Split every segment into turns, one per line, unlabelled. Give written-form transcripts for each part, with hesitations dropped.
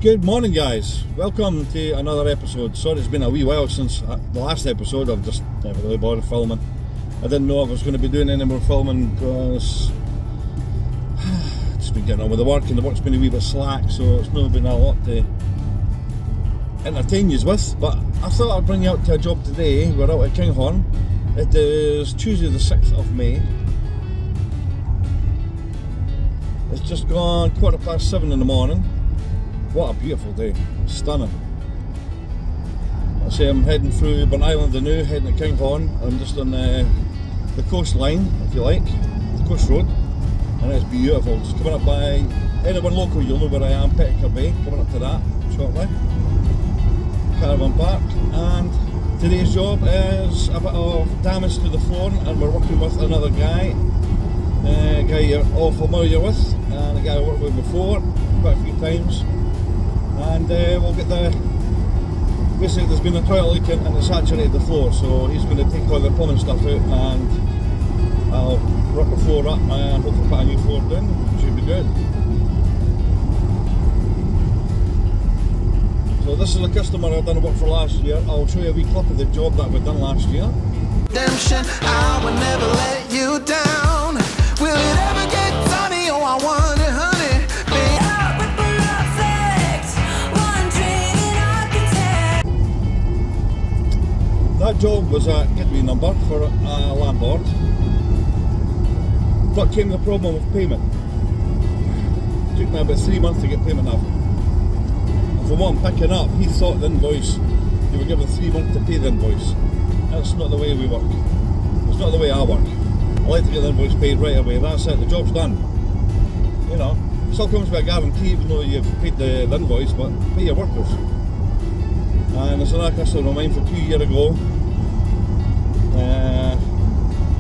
Good morning, guys. Welcome to another episode. Sorry it's been a wee while since the last episode. I've just never really bothered filming. I didn't know if I was going to be doing any more filming because I've just been getting on with the work and the work's been a wee bit slack, so it's not been a lot to entertain you with. But I thought I'd bring you out to a job today. We're out at Kinghorn. It is Tuesday the 6th of May. It's just gone 7:15 in the morning. What a beautiful day, stunning. I say I'm heading through Burn Island New, heading to Kinghorn. I'm just on the coastline, if you like, the coast road, and it's beautiful. Just coming up by anyone local, you'll know where I am, Petticoat Bay, coming up to that shortly. Caravan park, and today's job is a bit of damage to the flooring, and we're working with another guy, a guy you're all familiar with, and a guy I worked with before, quite a few times. And we'll get basically there's been a toilet leak and it's saturated the floor, so he's going to take all the plumbing stuff out and I'll rip the floor up and hopefully put a new floor down, should be good. So this is a customer I've done work for last year. I'll show you a wee clip of the job that we've done last year.
Redemption, I will never let you down. Will it ever get sunny? Oh, I wonder, honey.
That job was a get-me number for a landlord, but came the problem of payment. It took me about 3 months to get payment up. And from what I'm picking up, he thought the invoice, you were given 3 months to pay the invoice. That's not the way we work. It's not the way I work. I like to get the invoice paid right away. That's it, the job's done. You know, it still comes with a guarantee even though you've paid the invoice, but pay your workers. And there's another customer of mine for 2 years ago.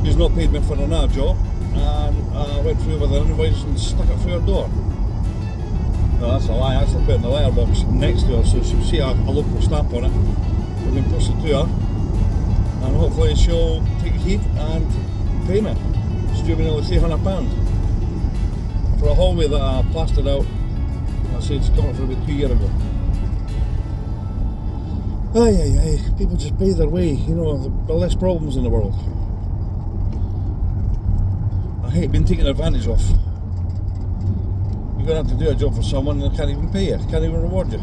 He's not paid me for another job, and I went through with an invoice and stuck it through her door. No, that's a lie. I actually put it in the letterbox next to her, so she'll see a local stamp on it. We can push it to her, and hopefully she'll take heed and pay me. She's due me nearly £300 for a hallway that I plastered out. I said it's coming from about 2 years ago. Aye, people just pay their way, you know, there's less problems in the world. I hate being taken advantage of. You're going to have to do a job for someone and they can't even pay you, can't even reward you.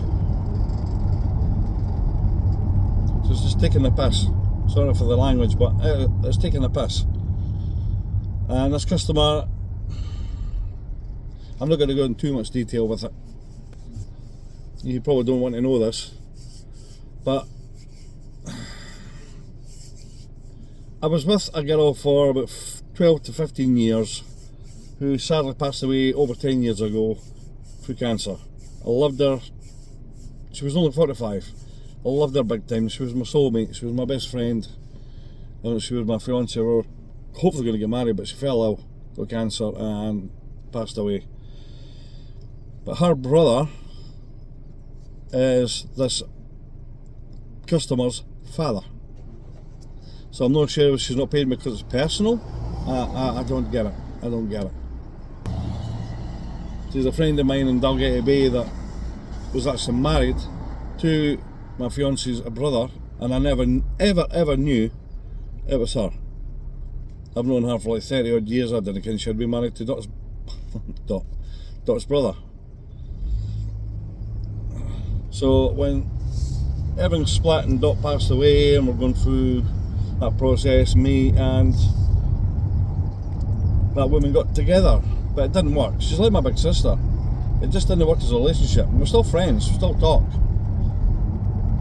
So it's just taking the piss. Sorry for the language, but it's taking the piss. And this customer, I'm not going to go into too much detail with it. You probably don't want to know this. But I was with a girl for about 12 to 15 years who sadly passed away over 10 years ago through cancer. I loved her. She was only 45. I loved her big time. She was my soulmate. She was my best friend. And she was my fiancée. We were hopefully going to get married, but she fell ill with cancer and passed away. But her brother is this customer's father, so I'm not sure if she's not paid me because it's personal. I don't get it. I don't get it. She's a friend of mine in Dalgety Bay that was actually married to my fiance's brother, and I never ever knew it was her. I've known her for like 30 odd years. I didn't think she'd be married to Dot's brother. So when everything split and Dot passed away and we're going through that process, me and that woman got together, but it didn't work. She's like my big sister. It just didn't work as a relationship. We're still friends, we still talk.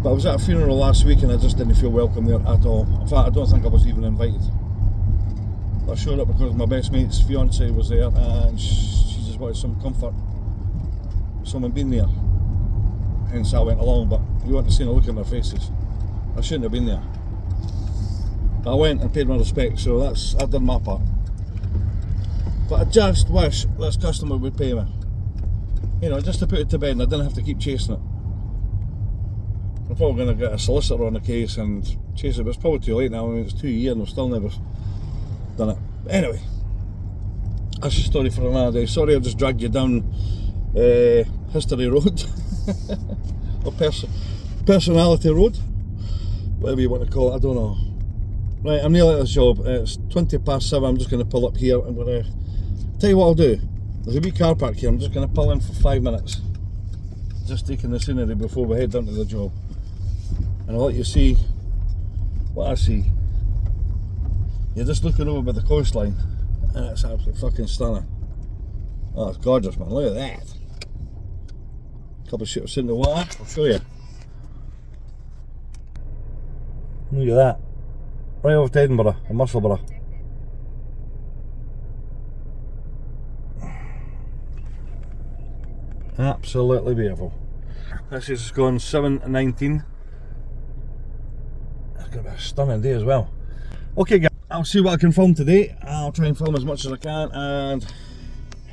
But I was at a funeral last week and I just didn't feel welcome there at all. In fact, I don't think I was even invited. I showed up because my best mate's fiancée was there and she just wanted some comfort, someone being there. Hence I went along, but you want to see the look on their faces. I shouldn't have been there. But I went and paid my respect, so I've done my part. But I just wish this customer would pay me. You know, just to put it to bed and I didn't have to keep chasing it. I'm probably going to get a solicitor on the case and chase it, but it's probably too late now. I mean, it's 2 years and I've still never done it. But anyway, that's a story for another day. Sorry I just dragged you down history road. or personality road, whatever you want to call it, I don't know. Right, I'm nearly at this job. It's 7:20. I'm just going to pull up here. I'm going to tell you what I'll do. There's a wee car park here. I'm just going to pull in for 5 minutes, just taking the scenery before we head down to the job, and I'll let you see what I see. You're just looking over by the coastline, and it's absolutely fucking stunning. Oh, it's gorgeous, man. Look at that. Couple of ships in the water. I'll show you. Look at that. Right off to Edinburgh, or Musselburgh. Absolutely beautiful. This is gone 7:19. It's going to be a stunning day as well. Okay guys, I'll see what I can film today. I'll try and film as much as I can, and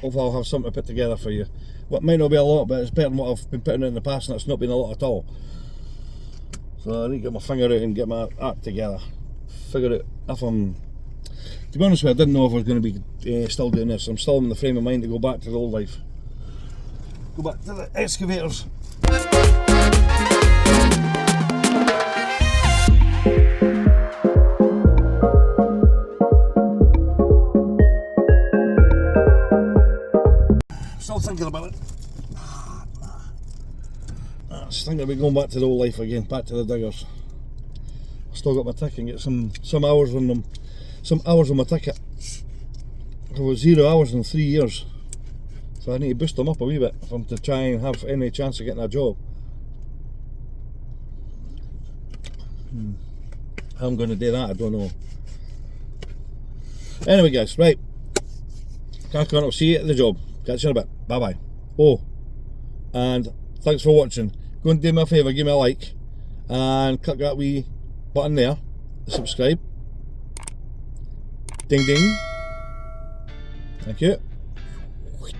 hopefully I'll have something to put together for you. What might not be a lot, but it's better than what I've been putting out in the past, and it's not been a lot at all. So I need to get my finger out and get my act together. Figure out if I'm... To be honest with you, I didn't know if I was going to be still doing this. I'm still in the frame of mind to go back to the old life. Go back to the excavators. Still thinking about it. I was thinking about going back to the old life again, back to the diggers. I've still got my ticket and get some hours on them, some hours on my ticket. I've got 0 hours in 3 years, so I need to boost them up a wee bit if I'm to try and have any chance of getting a job. How I'm going to do that, I don't know. Anyway guys, right, crack on, I'll see you at the job. Catch you in a bit. Bye bye. Oh, and thanks for watching. Go and do me a favour, give me a like, and click that wee button there, subscribe. Ding ding. Thank you.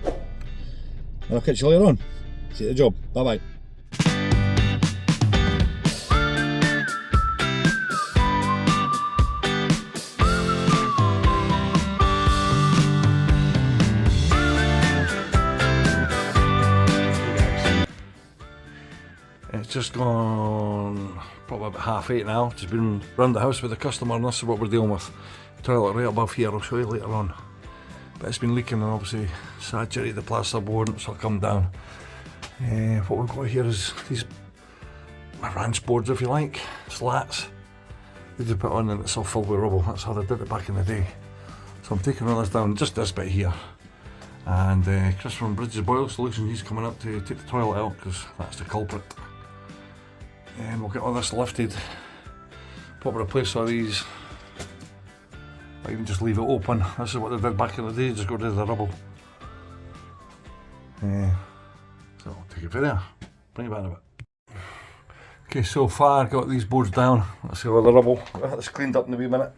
And I'll catch you later on. See you at the job. Bye bye. It's just gone probably about 8:30 now. Just been round the house with the customer, and this is what we're dealing with. Toilet right above here, I'll show you later on. But it's been leaking and obviously saturated the plasterboard, and it's all come down. What we've got here is these ranch boards, if you like, slats. They just put on and it's all filled with rubble. That's how they did it back in the day. So I'm taking all this down, just this bit here. And Chris from Bridges Boil Solutions, he's coming up to take the toilet out because that's the culprit. And we'll get all this lifted, probably replace all these, or even just leave it open. This is what they did back in the day, just go rid of the rubble. So I'll take it from there, bring it back in a bit. Okay, so far got these boards down. Let's see all the rubble. I'll get this cleaned up in a wee minute.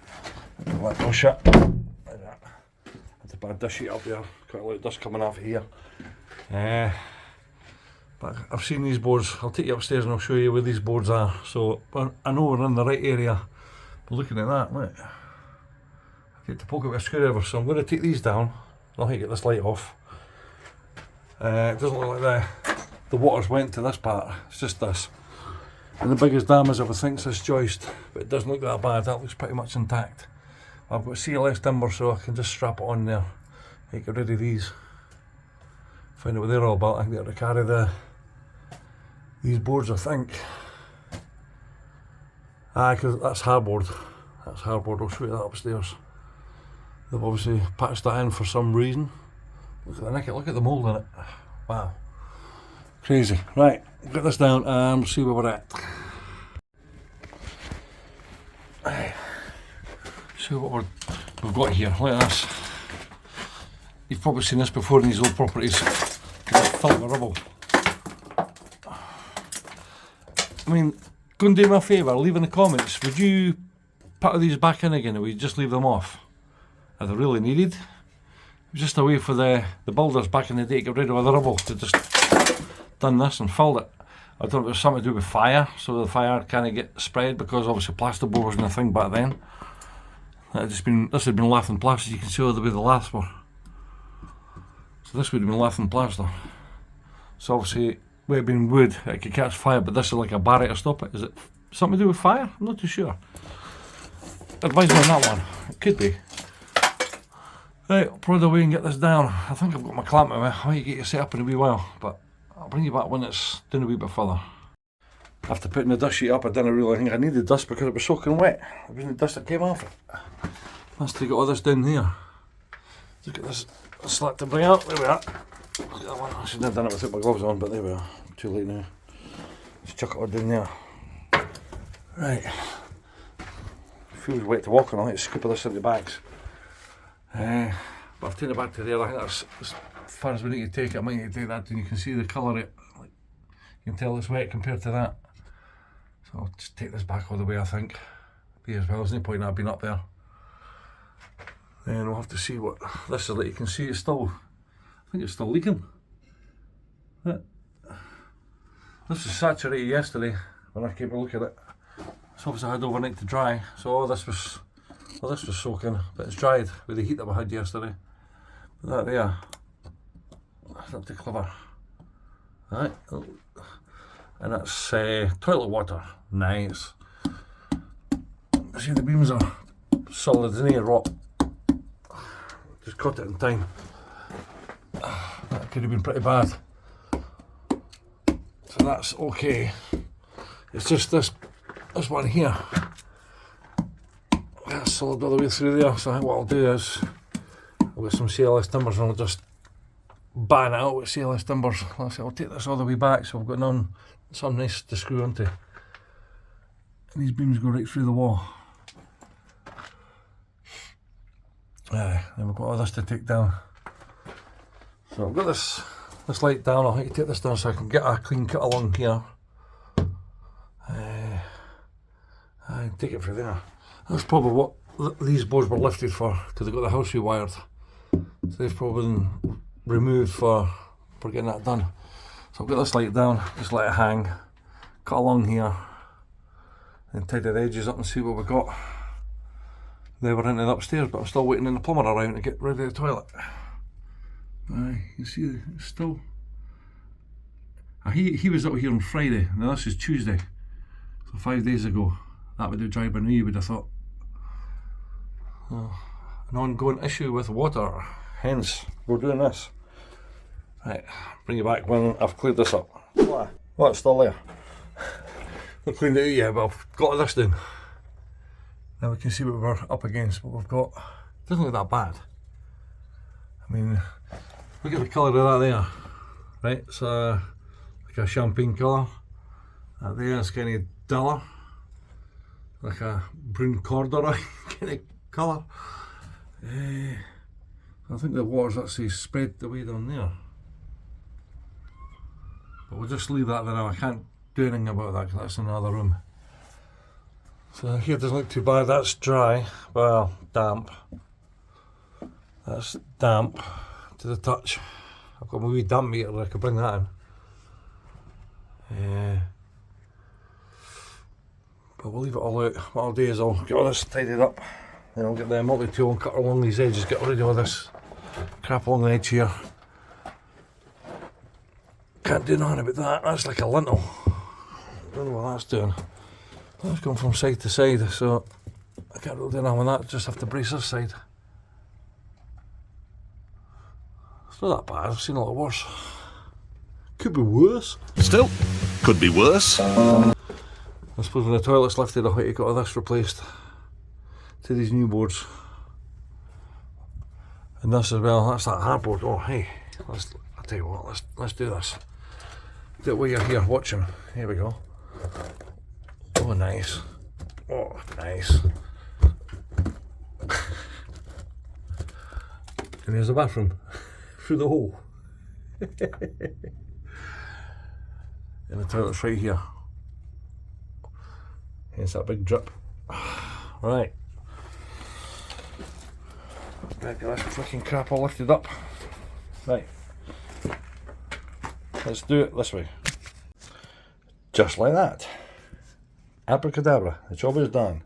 Let that shut. Like that. Had to put a dish sheet up there, quite a lot of dust coming off of here. But I've seen these boards. I'll take you upstairs and I'll show you where these boards are. So I know we're in the right area. But looking at that, look. I get to poke it with a screwdriver, so I'm going to take these down. I'll have to get this light off. It doesn't look like the water's went to this part. It's just this. And the biggest damage I would think is this joist, but it doesn't look that bad. That looks pretty much intact. I've got CLS timber, so I can just strap it on there. Get rid of these. Find out what they're all about. I can get to carry these boards, I think. Because that's hardboard. That's hardboard. I'll show you that upstairs. They've obviously patched that in for some reason. Look at the nick, look at the mould in it. Wow. Crazy. Right, we'll get this down and see where we're at. Right. See what we've got here. Look at this. You've probably seen this before in these old properties. It's filled with rubble. I mean, go and do me a favour, leave in the comments, would you put these back in again, or would you just leave them off? Are they really needed? It was just a way for the builders back in the day to get rid of all the rubble. They just done this and filled it. I don't know if it was something to do with fire, so the fire can't get spread, because obviously plasterboard wasn't a thing back then. This had been lath and plaster. You can see all the way the laths were. So this would have been lath and plaster. So obviously
it being wood, it could catch fire, but this is like a barrier to stop it. Is it something to do with fire? I'm not too sure. Advise me on that one. It could be. Right, I'll prod away and get this down. I think I've got my clamp with me. I might get you set up in a wee while, but I'll bring you back when it's doing a wee bit further. After putting the dust sheet up, I didn't really think I needed dust because it was soaking wet. It wasn't dust that came off it. Let's take all this down here. Look at this slat to bring out. There we are. Look at that one. I shouldn't have done it without my gloves on, but there we are. Too late now. Just chuck it all down there. Right. Feels wet to walk on. I think to scoop this into the bags. But I've taken it back to there. I think that's as far as we need to take it. I might need to take that, and you can see the colour of it. Like, you can tell it's wet compared to that. So I'll just take this back all the way, I think. Be as well. There's no point in that being up there. Then we'll have to see what this is like. You can see it's still, I think it's still leaking. Yeah. This was saturated yesterday when I came to look at it. So obviously I had overnight to dry. So all this was soaking, but it's dried with the heat that we had yesterday. But that there, that's not too clever. Right, and that's toilet water. Nice. See, the beams are solid, isn't it? Rot. Just caught it in time. That could have been pretty bad. So that's okay. It's just this one here. That's solid all the way through there. So I think what I'll do is I'll get some CLS timbers and I'll just ban it out with CLS timbers. Like I say, I'll take this all the way back so I've got something nice to screw onto. And these beams go right through the wall. Then we've got all this to take down. So I've got this light down. I'll have to take this down so I can get a clean cut along here. And take it through there. That's probably what these boards were lifted for, because they've got the house rewired. So they've probably been removed for getting that done. So I've got this light down, just let it hang, cut along here, and tidy the edges up and see what we've got. They were into the upstairs, but I'm still waiting on the plumber around to get rid of the toilet. You can see it's still. He was out here on Friday, now this is Tuesday, so 5 days ago. That would have dried by now, you would have thought. An ongoing issue with water, hence we're doing this. Right, bring you back when I've cleared this up. Well, it's still there. Not cleaned it out yet, but I've got this down. Now we can see what we're up against, what we've got. It doesn't look that bad. I mean, look at the colour of that there. Right, it's like a champagne colour. That there is kind of duller. Like a brune corduroy kind of colour. I think the water's actually spread the way down there. But we'll just leave that there now. I can't do anything about that because that's in another room. So here doesn't look too bad. That's dry. Well, damp. That's damp to the touch. I've got my wee damp meter, I could bring that in. But we'll leave it all out. What I'll do is I'll get all this tidied up, then I'll get the multi-tool and cut along these edges, get rid of all this crap along the edge here. Can't do nothing about that, that's like a lintel. Don't know what that's doing. That's going from side to side, so I can't really do nothing with that, just have to brace this side. It's not that bad, I've seen a lot worse. Could be worse.
Still, could be worse.
I suppose when the toilet's lifted, I'll have to get all this replaced to these new boards. And this as well, that's that hardboard. Oh hey, I'll tell you what, let's do this. Do it while you're here watching. Here we go. Oh nice. Oh nice. And there's the bathroom through the hole. And the toilet's right here. Hence that big drip. Right. Get this freaking crap all lifted up. Right. Let's do it this way. Just like that. Abracadabra. The job is done.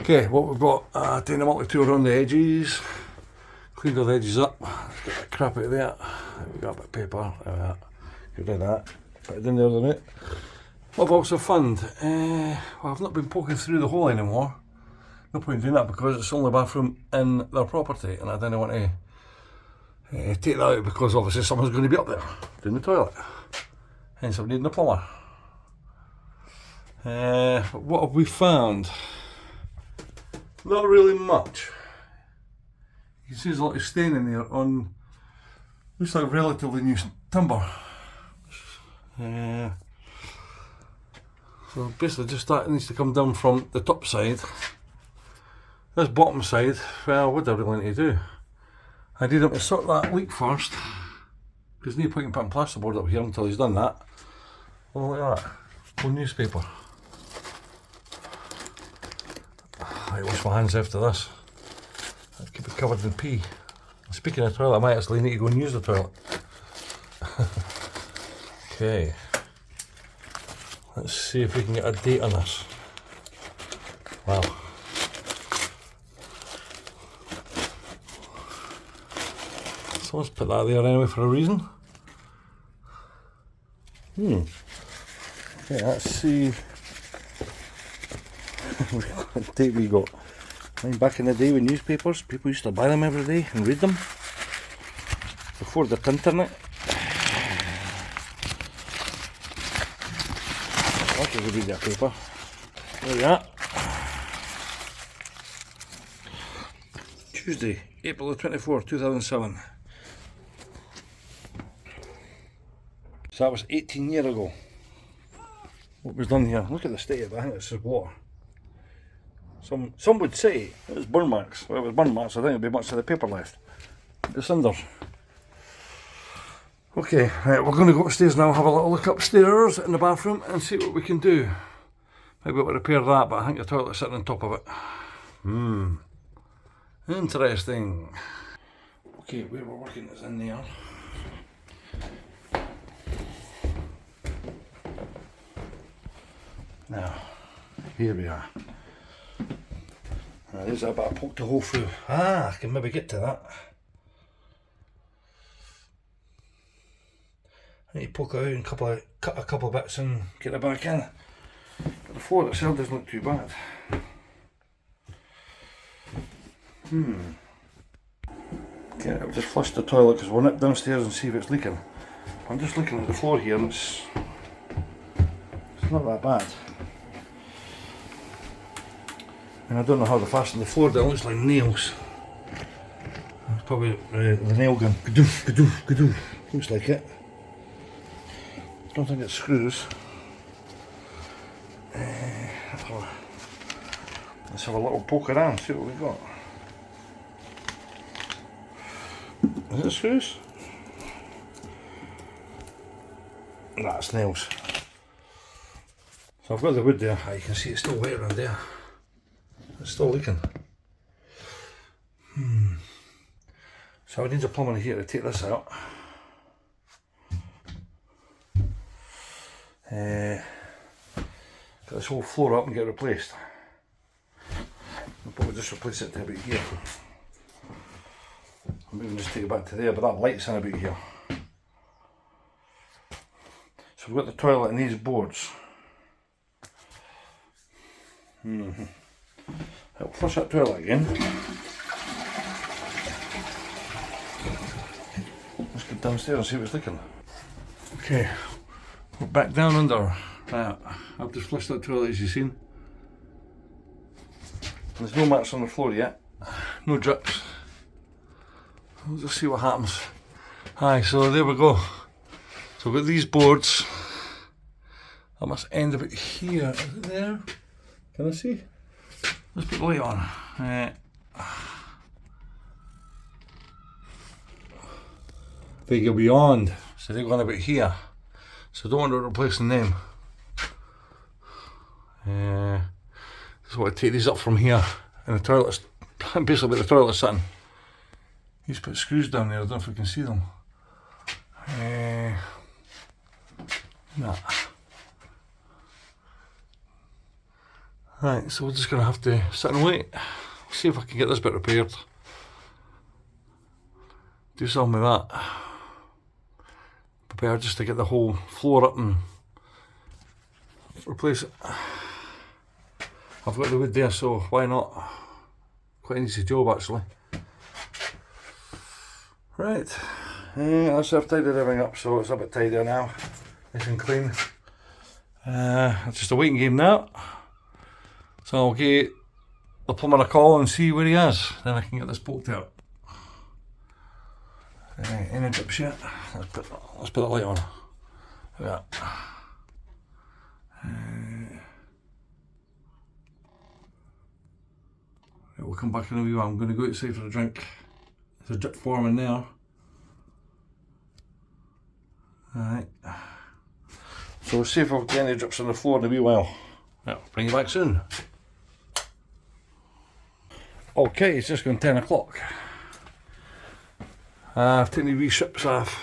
Okay, what we've got, taking the multi-tool around the edges. Cleaned all the edges up. Let's get that crap out of there. We've got a bit of paper. Like that. Get rid of that. Put it in there, isn't it? What I've also found, well, I've not been poking through the hole anymore. No point in doing that because it's the only bathroom in their property, and I didn't want to take that out because obviously someone's going to be up there doing the toilet. Hence I'm needing a plumber. What have we found? Not really much. You can see there's a lot of stain in there on, looks like relatively new timber. So basically just that needs to come down from the top side. This bottom side, well, what do I really need to do? I need him to sort that leak first. There's no point in putting plasterboard up here until he's done that. Oh, look at that. Full newspaper. I wash my hands after this. I'll keep it covered in pee. Speaking of toilet, I might actually need to go and use the toilet. Okay. Let's see if we can get a date on this. Wow. Someone's put that there anyway for a reason. Okay, let's see. What date we got? I mean, back in the day with newspapers, people used to buy them every day and read them. Before the internet. That was a read that paper. There we are. Tuesday, April the 24th, 2007. So that was 18 years ago. What was done here? Look at the state of it. I think this is water. Some would say it was burn marks. Well, it was burn marks. I think there'd be much of the paper left. The cinders. Okay, right, we're going to go upstairs now, have a little look upstairs in the bathroom and see what we can do. Maybe we'll repair that, but I think the toilet's sitting on top of it. Interesting. Okay, where we're working is in there. Now, here we are. Now, there's a bit I poked a hole through. I can maybe get to that. I need to poke it out and cut a couple of bits and get it back in. But the floor itself doesn't look too bad. Okay, I've just flushed the toilet because we'll nip downstairs and see if it's leaking. I'm just looking at the floor here and it's not that bad. And I don't know how to fasten the floor down, it looks like nails. It's probably the nail gun. Gadoof, gadoof, gadoof. Looks like it. I don't think it screws. Let's have a little poke around, see what we've got. Is it screws? That's nails. So I've got the wood there. You can see it's still wet around there. It's still leaking. So I need a plumber here to take this out. Get this whole floor up and get it replaced. I'll probably just replace it to about here. I'll maybe just take it back to there, but that light's in about here. So we've got the toilet and these boards. I'll flush that toilet again. Let's get downstairs and see what's leaking. Okay, we're back down under. I've just flushed that toilet as you've seen. There's no marks on the floor yet. No drips. We'll just see what happens. Aye, so there we go. So we've got these boards. That must end about here. Is it there? Can I see? Let's put the light on. They go beyond, so they're going about here. So I don't want to replace them. So I take these up from here, and the toilet's basically where the toilet's sitting. He's put screws down there. I don't know if we can see them. Nah. Right, so we're just going to have to sit and wait. See if I can get this bit repaired. Do something with that. prepared just to get the whole floor up and replace it. I've got the wood there, so why not? Quite an easy job actually. Right, that's I've tidied everything up, so it's a bit tidier now, nice and clean. It's just a waiting game now, so I'll give the plumber a call and see where he is, then I can get this poked out. Any drips yet? Let's put the light on. Yeah. We'll come back in a wee while. I'm going to go outside for a drink. There's a drip forming there. Alright. So we'll see if I'll get any drips on the floor in a wee while. Yeah, I'll bring you back soon. Okay, it's just gone 10 o'clock. I've taken the wee strips off.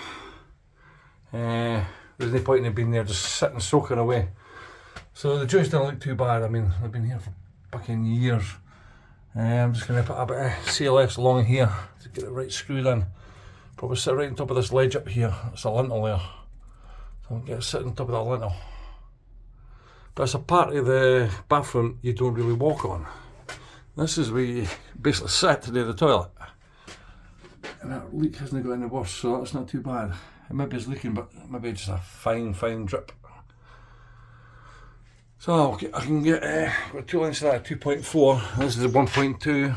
There's no point in being there just sitting soaking away. So the joists don't look too bad. I mean, I've been here for fucking years. I'm just going to put a bit of CLS along here to get it right screwed in. Probably sit right on top of this ledge up here. It's a lintel there. So I'll get it sit on top of that lintel. But it's a part of the bathroom you don't really walk on. This is where you basically sit to do the toilet. And that leak hasn't got any worse, so that's not too bad. It maybe is leaking, but maybe just a fine drip. So I can get got 2 lengths of that, 2.4. This is the 1.2.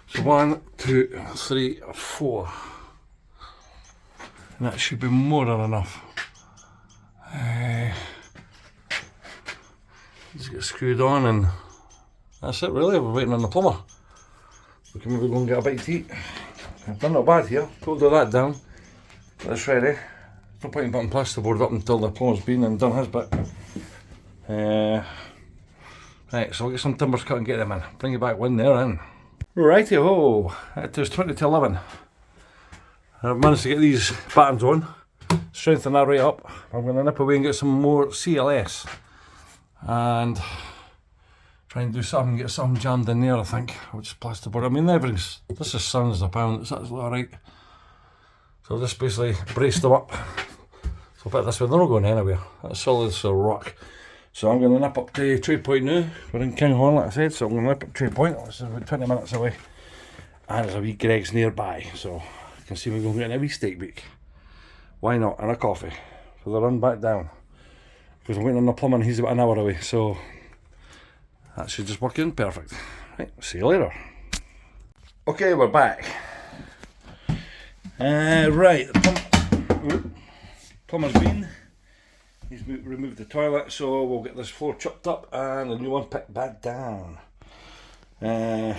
So 1, 2, 3, 4. And that should be more than enough. Just get screwed on and that's it really. We're waiting on the plumber. We can maybe go and get a bite to eat. I've done not bad here. Pulled all that down. Got this ready. There's no point in putting plasterboard up until the plumber's been and done his bit. Right, so I'll get some timbers cut and get them in. Bring you back when they're in. Righty ho! It is 20 to 11. I've managed to get these battens on. Strengthen that right up. I'm going to nip away and get some more CLS. And try and do something, get something jammed in there I think. Which is plasterboard. I mean everything's, this is £7 a pound, it's absolutely alright. So I'll just basically brace them up. So I'll put it this way, they're not going anywhere. That's solid as a rock. So I'm going to nip up to Trade Point now. We're in Kinghorn like I said, so I'm going to nip up Trade Point. This is about 20 minutes away. And there's a wee Greg's nearby, so you can see we're going to get a wee steak bake. Why not? And a coffee for the run back down. Because I'm waiting on the plumber and he's about an hour away, so that should just work in perfect. Right, see you later. Okay, we're back. Right, the plumber's been. He's removed the toilet, so we'll get this floor chopped up and a new one picked back down. Have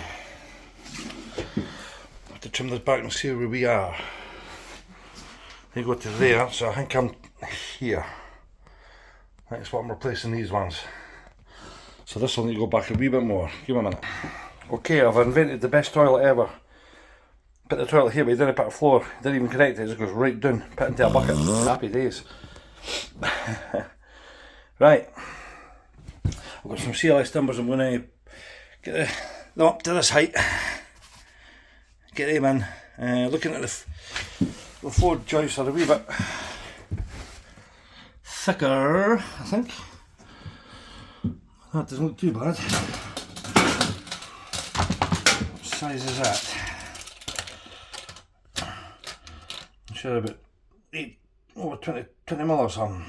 to trim this back and see where we are. They go to there, so I think I'm here. That's what I'm replacing these ones. So this will need to go back a wee bit more. Give me a minute. Okay, I've invented the best toilet ever. Put the toilet here, but you didn't put a floor. Didn't even connect it, it just goes right down. Put it into a bucket. Happy days. Right. I've got some CLS timbers. I'm going to get them up to this height. Get them in. Looking at the floor joists are a wee bit thicker, I think. That doesn't look too bad. What size is that? I'm sure about 20 mil or something.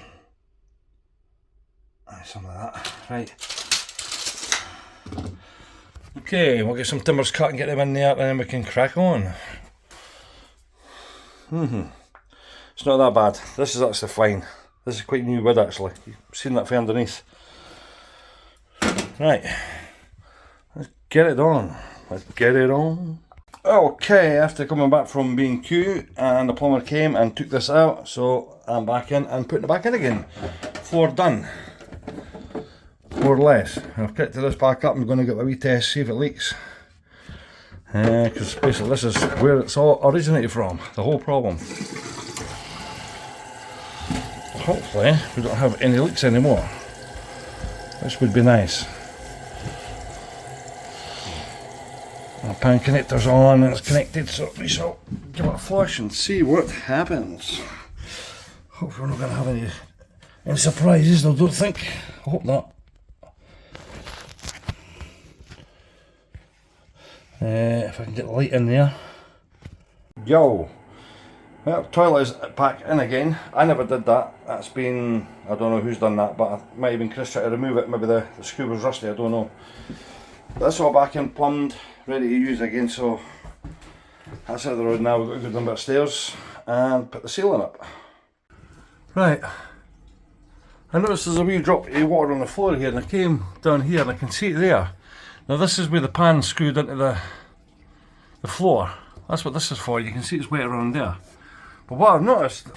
Something like that. Right. Okay, we'll get some timbers cut and get them in there and then we can crack on. It's not that bad. This is actually fine. This is quite new wood actually. You've seen that from underneath. Right. Let's get it on. Let's get it on. Okay, after coming back from B&Q and the plumber came and took this out, so I'm back in and putting it back in again. Floor done. More or less. I've kicked this back up. I'm going to get a wee test, see if it leaks. Because basically this is where it's all originated from, the whole problem. Hopefully we don't have any leaks anymore. This would be nice. Our pan connector's on and it's connected, so we shall give it a flush and see what happens. Hope we're not going to have any surprises, I don't think. I hope not. If I can get the light in there. Yo! Well, toilet is back in again. I never did that. That's been, I don't know who's done that, but it might have been Chris trying to remove it. Maybe the screw was rusty, I don't know. But that's all back in, plumbed, ready to use again, so that's out of the road now. We've got to go down a bit of stairs and put the ceiling up. Right. I noticed there's a wee drop of water on the floor here, and I came down here and I can see it there. Now this is where the pan screwed into the floor. That's what this is for. You can see it's wet around there. But what I've noticed,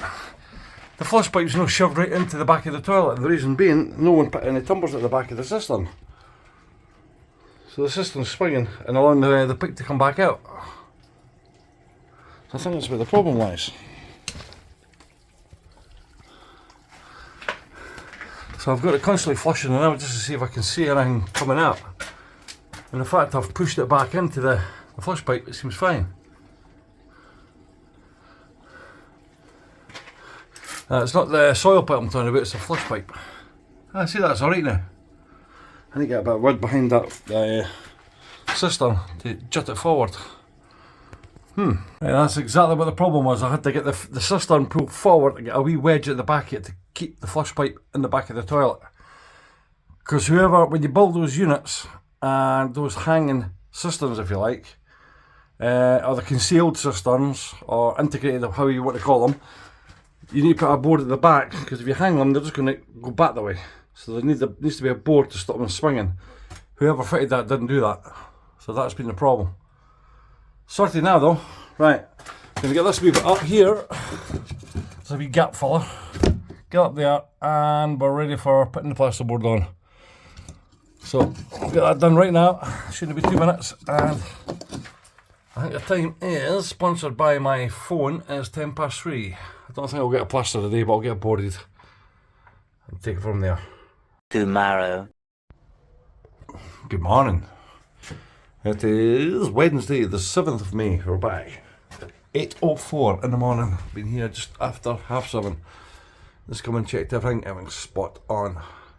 the flush pipe's not shoved right into the back of the toilet, and the reason being, no one put any tumblers at the back of the cistern. So the cistern's swinging and allowing the pipe to come back out. So I think that's where the problem lies. So I've got it constantly flushing it out just to see if I can see anything coming out. And the fact I've pushed it back into the flush pipe, it seems fine. It's not the soil pipe I'm talking about, it's a flush pipe. I see that's alright now. I need to get a bit of wood behind that cistern to jut it forward. Right, that's exactly what the problem was. I had to get the cistern pulled forward and get a wee wedge at the back of it to keep the flush pipe in the back of the toilet. Because when you build those units and those hanging cisterns, if you like, or the concealed cisterns, or integrated, how you want to call them, you need to put a board at the back, because if you hang them, they're just going to go back that way. So there needs to be a board to stop them swinging. Whoever fitted that didn't do that. So that's been the problem. Sorted now though. Right, going to get this wee bit up here. There's a wee gap filler. Get up there, and we're ready for putting the plasterboard on. So I'll get that done right now. Shouldn't be 2 minutes. And I think the time is, sponsored by my phone, is 3:10. I don't think I'll get a plaster today, but I'll get it boarded and take it from there.
Tomorrow.
Good morning. It is Wednesday, the 7th of May. We're back. 8:04 in the morning. Been here just after 7:30. Just come and checked everything's spot on.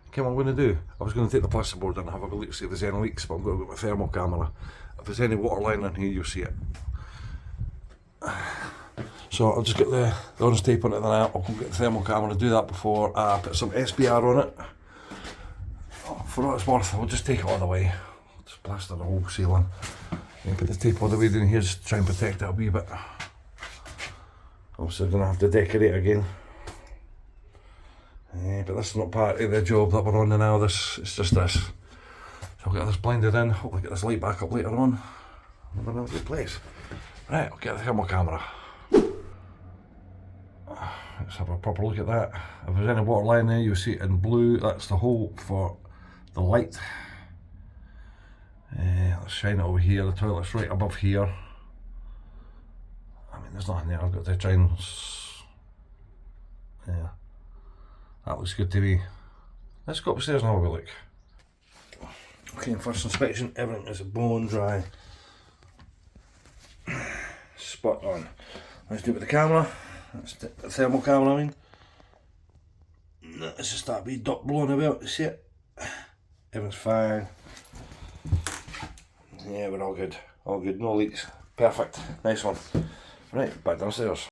Okay, what I'm going to do, I was going to take the plasterboard and have a look to see if there's any leaks, but I'm going to go with my thermal camera. If there's any water line in here, you'll see it. So I'll just get the orange tape on it, then I'll go get the thermal camera to do that before I put some SBR on it. For what it's worth, I'll just take it all the way. Just plaster the whole ceiling. And put the tape all the way down here just to try and protect it a wee bit. Obviously I'm going to have to decorate again. But this is not part of the job that we're on now, it's just this. So I'll get this blended in, hopefully get this light back up later on. We're in a good place. Right, I'll get the thermal camera. Let's have a proper look at that. If there's any water line there, you'll see it in blue. That's the hole for the light. Let's shine it over here. The toilet's right above here. I mean, there's nothing there. I've got to try and... yeah. That looks good to me. Let's go upstairs and have a look. Okay, first inspection, everything is bone dry. Spot on. Let's do it with the camera. That's the thermal camera, I mean. Let's just that wee dot blowing about, you see it? Everything's fine. Yeah, we're all good. All good, no leaks. Perfect. Nice one. Right, back downstairs.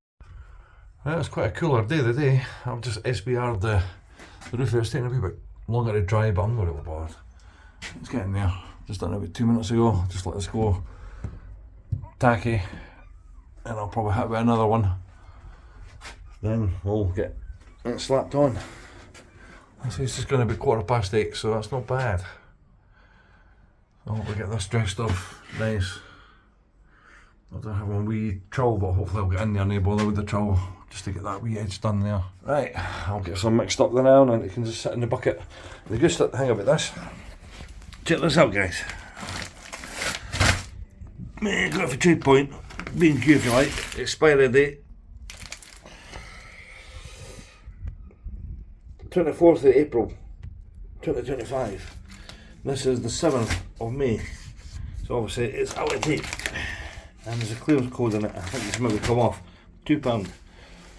Right, it's quite a cooler day today. I've just SBR'd the roof there. It's taking a wee bit longer to dry, but I'm not really bothered. It's getting there. Just done it about 2 minutes ago. Just let this go tacky. And I'll probably hit with another one. Then we'll get it slapped on. So it's just going to be 8:15, so that's not bad. I hope we get this dressed off nice. I don't have a wee trowel, but hopefully I'll get in there and bother with the trowel just to get that wee edge done there. Right, I'll get some mixed up there now and it can just sit in the bucket. The good thing about this, check this out guys. Got for 2 point, B&Q if you like, expiry date 24th of April 2025. This is the 7th of May, so obviously it's out of date. And there's a clearance code in it. I think it's maybe come off. £2.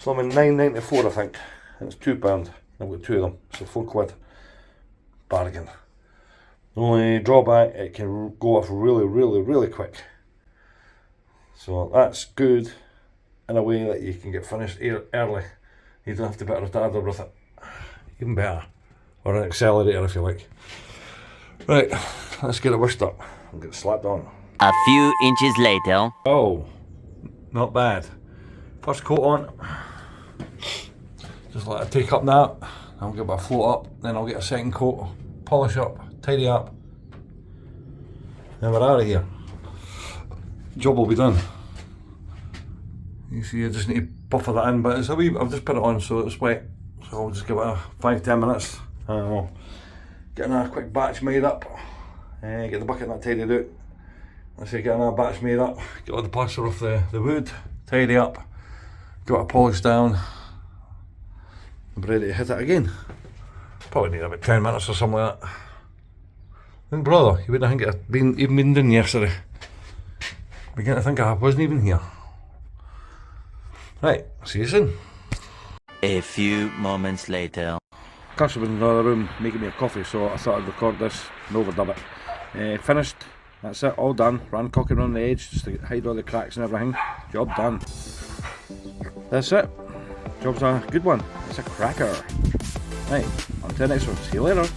So I'm in £9.94 I think. and it's £2. I've got 2 of them, so £4. Bargain. The only drawback, it can go off really quick. So that's good in a way that you can get finished early. You don't have to put a retarder with it. Even better. Or an accelerator if you like. Right, let's get it washed up and get it slapped on.
A few inches later.
Oh, not bad. First coat on. Just let it take up now. I'll get my float up, then I'll get a second coat, polish up, tidy up. Then we're out of here. Job will be done. You see, I just need to buffer that in, but it's a wee, I've just put it on so it's wet. So I'll just give it a 5-10 minutes. I don't know. Getting a quick batch made up. Get the bucket and that tidied out. Let's say get another batch made up. Get all the plaster off the wood, tidy up, get it polished down. I'm ready to hit it again. Probably need about 10 minutes or something like that. I think, brother, you wouldn't think it had even been done yesterday. Begin to think I wasn't even here. Right, see you soon.
A few moments later.
Cash was in another room making me a coffee, so I thought I'd record this and overdub it. Finished, that's it, all done. Ran cocking around the edge just to hide all the cracks and everything. Job done. That's it. Job's a good one. It's a cracker. Right, on to the next one. See you later.